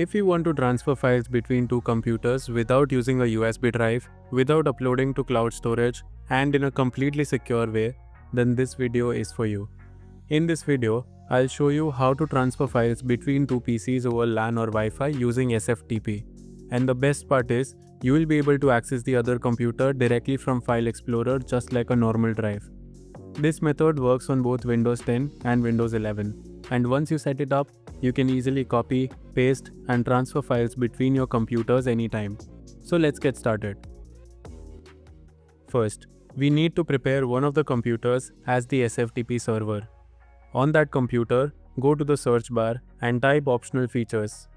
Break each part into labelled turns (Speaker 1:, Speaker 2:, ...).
Speaker 1: If you want to transfer files between two computers without using a USB drive, without uploading to cloud storage, and in a completely secure way, then this video is for you. In this video, I'll show you how to transfer files between two PCs over LAN or Wi-Fi using SFTP. And the best part is, you will be able to access the other computer directly from File Explorer just like a normal drive. This method works on both Windows 10 and Windows 11. And once you set it up, you can easily copy, paste, and transfer files between your computers anytime. So let's get started. First, we need to prepare one of the computers as the SFTP server. On that computer, go to the search bar and type optional features.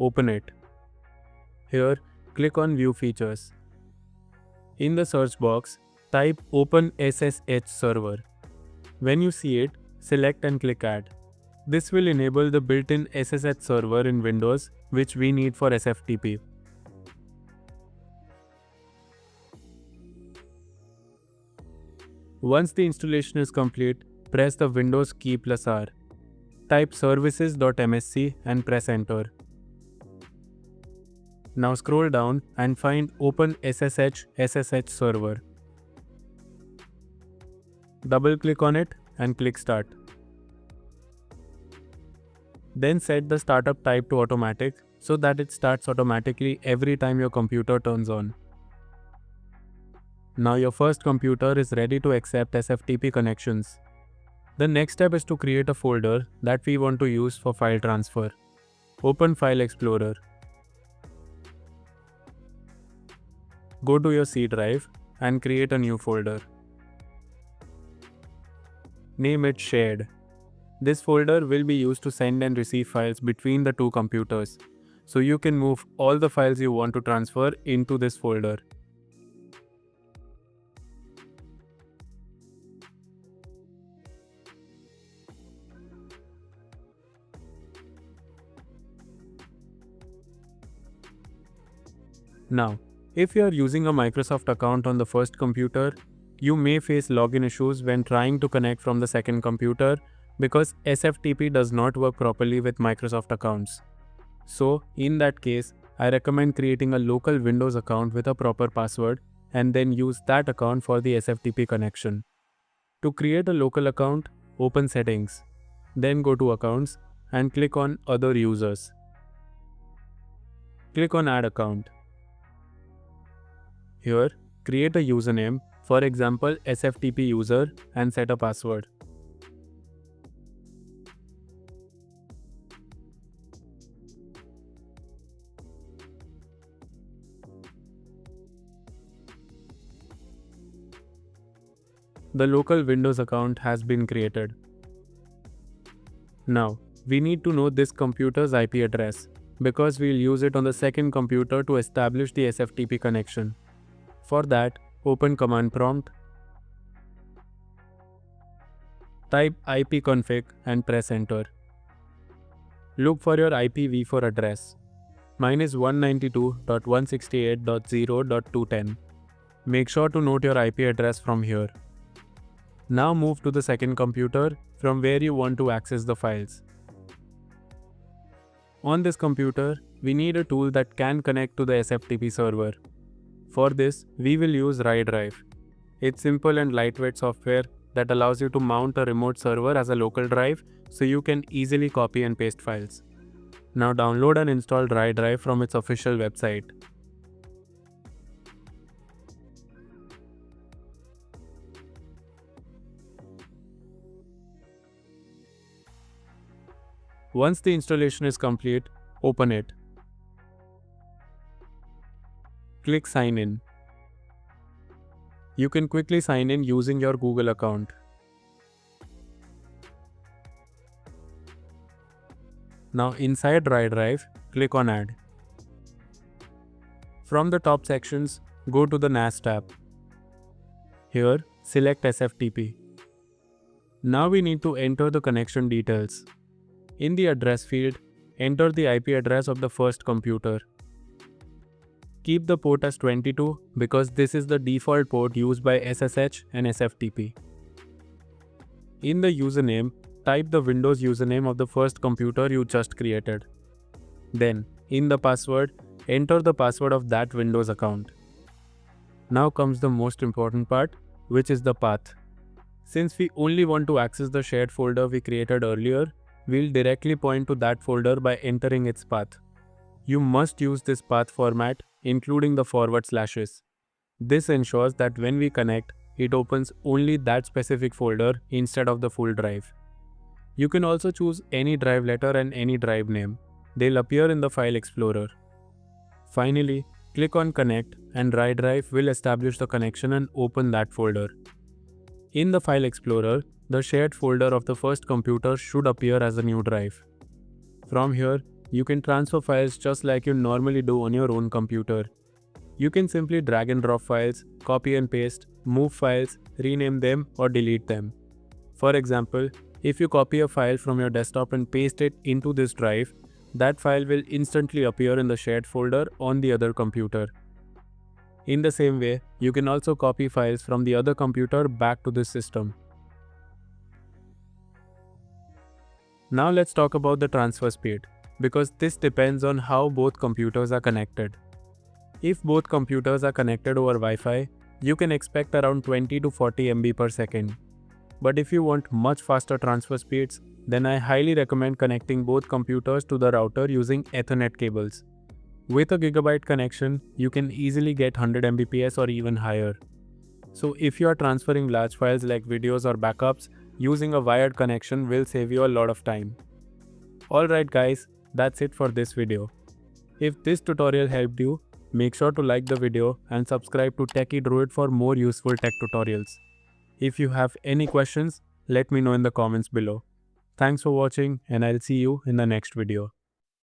Speaker 1: Open it. Here, click on View Features. In the search box, type Open SSH Server. When you see it, select and click Add. This will enable the built-in SSH server in Windows, which we need for SFTP. Once the installation is complete, press the Windows key plus R. Type services.msc and press Enter. Now scroll down and find Open SSH Server. Double-click on it and click Start. Then set the startup type to automatic so that it starts automatically every time your computer turns on. Now your first computer is ready to accept SFTP connections. The next step is to create a folder that we want to use for file transfer. Open File Explorer. Go to your C drive and create a new folder. Name it Shared. This folder will be used to send and receive files between the two computers, so you can move all the files you want to transfer into this folder. Now, if you are using a Microsoft account on the first computer, you may face login issues when trying to connect from the second computer because SFTP does not work properly with Microsoft accounts. So, in that case, I recommend creating a local Windows account with a proper password and then use that account for the SFTP connection. To create a local account, open Settings. Then go to Accounts and click on Other Users. Click on Add Account. Here, create a username, for example SFTP user, and set a password. The local Windows account has been created. Now, we need to know this computer's IP address because we'll use it on the second computer to establish the SFTP connection. For that, open Command Prompt, type ipconfig and press Enter. Look for your IPv4 address. Mine is 192.168.0.210. Make sure to note your IP address from here. Now move to the second computer from where you want to access the files. On this computer, we need a tool that can connect to the SFTP server. For this, we will use RaiDrive. It's simple and lightweight software that allows you to mount a remote server as a local drive so you can easily copy and paste files. Now download and install RaiDrive from its official website. Once the installation is complete, open it. Click Sign In. You can quickly sign in using your Google account. Now inside RaiDrive, click on Add. From the top sections, go to the NAS tab. Here, select SFTP. Now we need to enter the connection details. In the address field, enter the IP address of the first computer. Keep the port as 22 because this is the default port used by SSH and SFTP. In the username, type the Windows username of the first computer you just created. Then, in the password, enter the password of that Windows account. Now comes the most important part, which is the path. Since we only want to access the shared folder we created earlier, we'll directly point to that folder by entering its path. You must use this path format, including the forward slashes. This ensures that when we connect, it opens only that specific folder instead of the full drive. You can also choose any drive letter and any drive name. They'll appear in the File Explorer. Finally, click on Connect and RaiDrive will establish the connection and open that folder. In the File Explorer, the shared folder of the first computer should appear as a new drive. From here, you can transfer files just like you normally do on your own computer. You can simply drag and drop files, copy and paste, move files, rename them or delete them. For example, if you copy a file from your desktop and paste it into this drive, that file will instantly appear in the shared folder on the other computer. In the same way, you can also copy files from the other computer back to this system. Now let's talk about the transfer speed, because this depends on how both computers are connected. If both computers are connected over Wi-Fi, you can expect around 20 to 40 MB per second. But if you want much faster transfer speeds, then I highly recommend connecting both computers to the router using Ethernet cables. With a gigabyte connection, you can easily get 100 Mbps or even higher. So if you are transferring large files like videos or backups, using a wired connection will save you a lot of time. Alright guys, that's it for this video. If this tutorial helped you, make sure to like the video and subscribe to Techie Druid for more useful tech tutorials. If you have any questions, let me know in the comments below. Thanks for watching and I'll see you in the next video.